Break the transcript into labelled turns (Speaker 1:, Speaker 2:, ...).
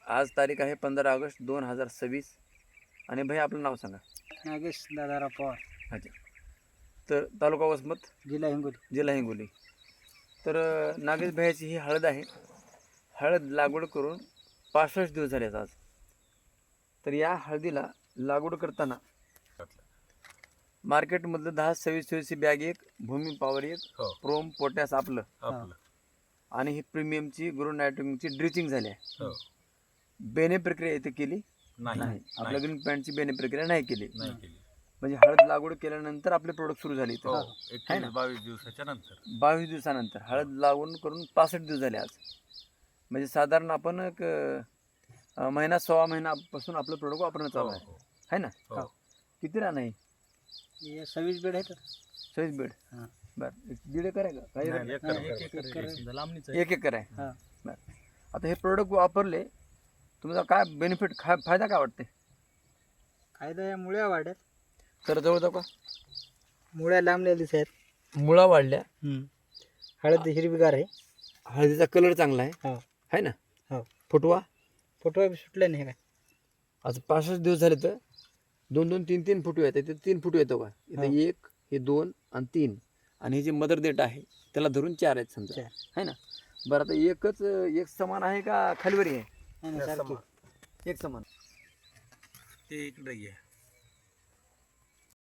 Speaker 1: आज तारीख आहे 15 ऑगस्ट 2026 आणि भाई आपलं नाव सांगा.
Speaker 2: नागेश दादाराव पवार,
Speaker 1: अच्छा. तर तालुका वसमत,
Speaker 2: जिल्हा हिंगोली.
Speaker 1: जिल्हा हिंगोली. तर नागेश भाईची ही हळद आहे. हळद लागवड करून 65 दिवस झाले आहेत आज. तर या हळदीला लागवड करताना मार्केटमधलं 10-26 बॅग एक, भूमी पॉवर एक,
Speaker 3: हो
Speaker 1: प्रोम पोटॅश आपलं
Speaker 3: आपलं
Speaker 1: आणि ही प्रीमियमची ग्रो नायट्रोजनची ड्रिचिंग झाली आहे.
Speaker 3: हो
Speaker 1: बेने प्रक्रिया इथे केली
Speaker 3: नाही
Speaker 1: नाही. आपल्या ग्रीन पॅन्टची बेने प्रक्रिया नाही केली.
Speaker 3: नाही केली.
Speaker 1: म्हणजे हळद लागवड केल्यानंतर आपले प्रोडक्ट सुरू झाले इथं.
Speaker 3: हो
Speaker 1: है ना?
Speaker 3: 21-22 दिवसाच्या नंतर
Speaker 1: 22 दिवसानंतर हळद लागवड करून 65 दिवस झाले आज. म्हणजे साधारण आपण एक महिना 1.25 महिन्यापासून आपलं प्रोडक्ट वापरणं चालू आहे.
Speaker 3: हो
Speaker 1: है ना?
Speaker 3: हो
Speaker 1: किती रान आहे?
Speaker 2: हे 26 बेड आहेत.
Speaker 1: 26 बेड.
Speaker 2: हां.
Speaker 1: बरं. 1.5 एकर आहे का? काही
Speaker 3: नाही, एक
Speaker 2: नाही,
Speaker 3: करा.
Speaker 2: एक एकर आहे.
Speaker 1: 1 एकर आहे.
Speaker 2: हां.
Speaker 1: बरं. आता हे प्रोडक्ट वापरले तुमचा काय बेनिफिट फायदा काय वाटते?
Speaker 2: फायदा या मुळ्या वाढ्यात,
Speaker 1: तर जवळ जाऊ का?
Speaker 2: मुळ्या लांबल्या दिसत आहेत.
Speaker 1: मुळा वाढल्या,
Speaker 2: हळद हिरवीगार आहे.
Speaker 1: हळदीचा कलर चांगला आहे.
Speaker 2: हो.
Speaker 1: है ना?
Speaker 2: हो.
Speaker 1: फुटवा
Speaker 2: फोटो बी सुटले नाही काय.
Speaker 1: आज 65 दिवस झाले तर 2-2, 3-3 फुटवे आहेत. इथे 3 फुटवे येतो का? इथे 1, हे 2 आणि 3 आणि हे जे मदर डेट आहे त्याला धरून 4 आहेत समजा.
Speaker 2: 4.
Speaker 1: है ना? बरं, आता एक समान आहे का खालीवरी आहे?
Speaker 2: नाही, नाही, सारखी.
Speaker 1: एक समान.
Speaker 3: ते इकडे घ्या.